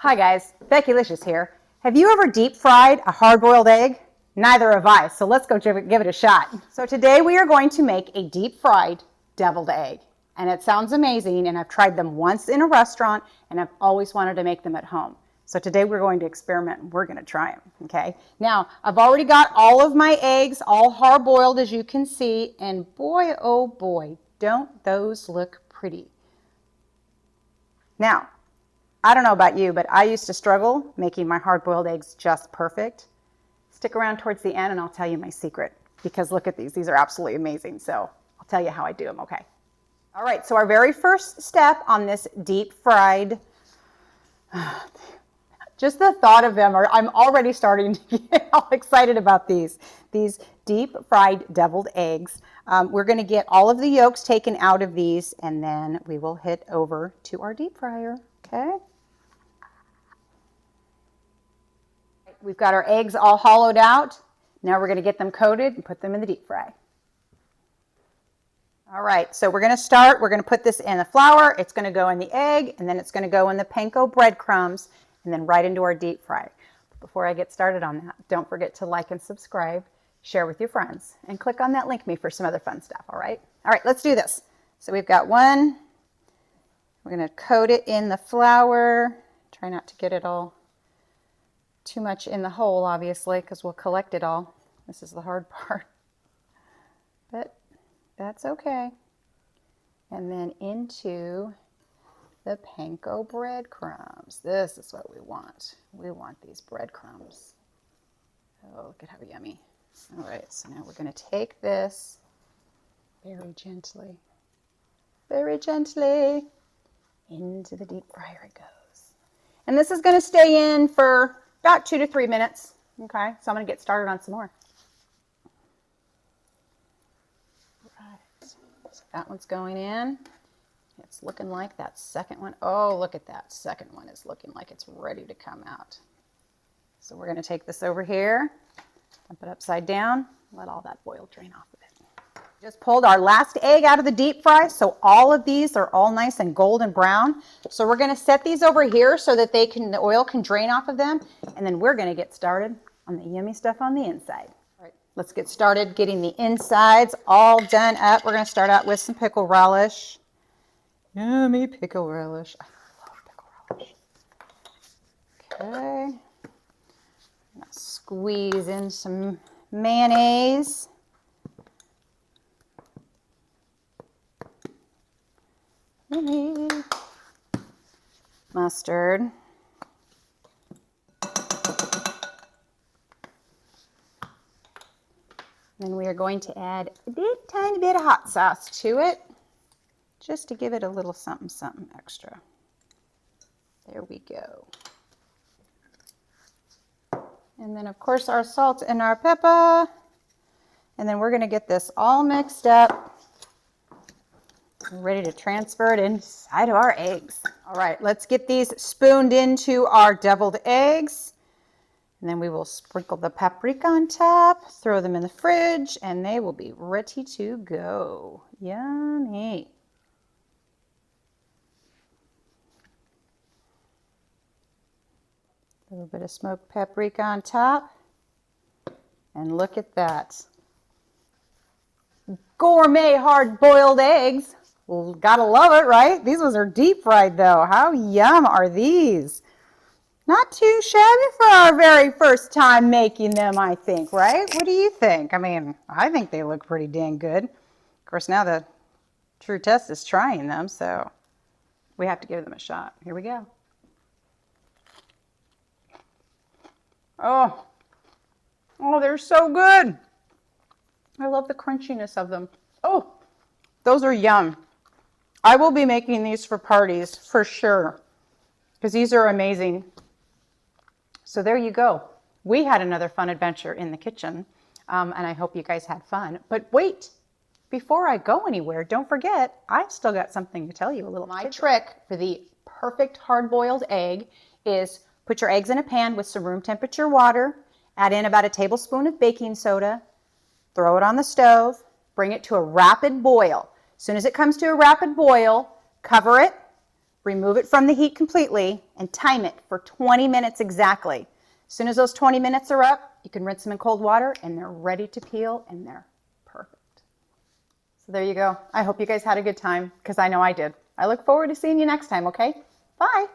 Hi guys, Becki-licious here. Have you ever deep fried a hard-boiled egg? Neither have I, so let's go give it a shot. So today we are going to make a deep fried deviled egg. And it sounds amazing, and I've tried them once in a restaurant, and I've always wanted to make them at home. So today we're going to experiment and we're going to try them, okay? Now, I've already got all of my eggs all hard-boiled, as you can see, and boy, oh boy, don't those look pretty. Now, I don't know about you, but I used to struggle making my hard-boiled eggs just perfect. Stick around towards the end and I'll tell you my secret, because look at these. These are absolutely amazing. So I'll tell you how I do them, okay? All right, so our very first step on this deep fried, just the thought of them, I'm already starting to get all excited about these deep fried deviled eggs. We're going to get all of the yolks taken out of these, and then we will hit over to our deep fryer, okay? We've got our eggs all hollowed out. Now we're going to get them coated and put them in the deep fry. All right, so we're going to put this in the flour. It's going to go in the egg, and then it's going to go in the panko breadcrumbs, and then right into our deep fry. But before I get started on that, don't forget to like and subscribe, share with your friends, and click on that link me for some other fun stuff, all right? All right, let's do this. So we've got one. We're going to coat it in the flour. Try not to get it all too much in the hole, obviously, because we'll collect it all. This is the hard part, but that's okay. And then into the panko breadcrumbs. This is what we want. We want these breadcrumbs. Oh, look at how yummy. All right, so now we're going to take this very gently into the deep fryer it goes. And this is going to stay in for about 2 to 3 minutes. Okay, so I'm going to get started on some more. Right, so that one's going in. It's looking like that second one. Oh, look at that. Second one is looking like it's ready to come out. So we're going to take this over here, dump it upside down, let all that oil drain off of it. Just pulled our last egg out of the deep fry, so all of these are all nice and golden brown. So we're going to set these over here so that the oil can drain off of them, and then we're going to get started on the yummy stuff on the inside. All right, let's get started getting the insides all done up. We're going to start out with some pickle relish. Yummy pickle relish. I love pickle relish. Okay. Squeeze in some mayonnaise. Mustard. Then we are going to add a tiny bit of hot sauce to it, just to give it a little something extra. There we go. And then of course our salt and our pepper. And then we're going to get this all mixed up. We're ready to transfer it inside of our eggs. All right, let's get these spooned into our deviled eggs. And then we will sprinkle the paprika on top, throw them in the fridge, and they will be ready to go. Yummy. A little bit of smoked paprika on top. And look at that. Gourmet hard-boiled eggs. Well, gotta love it, right? These ones are deep fried though. How yum are these? Not too shabby for our very first time making them, I think, right? What do you think? I mean, I think they look pretty dang good. Of course, now the true test is trying them, so we have to give them a shot. Here we go. Oh, they're so good. I love the crunchiness of them. Oh, those are yum. I will be making these for parties for sure, because these are amazing. So there you go. We had another fun adventure in the kitchen, and I hope you guys had fun. But wait, before I go anywhere, don't forget, I've still got something to tell you a little. My trick for the perfect hard-boiled egg is put your eggs in a pan with some room temperature water, add in about a tablespoon of baking soda, throw it on the stove, bring it to a rapid boil. As soon as it comes to a rapid boil, cover it, remove it from the heat completely, and time it for 20 minutes exactly. As soon as those 20 minutes are up, you can rinse them in cold water and they're ready to peel and they're perfect. So there you go. I hope you guys had a good time because I know I did. I look forward to seeing you next time, okay? Bye.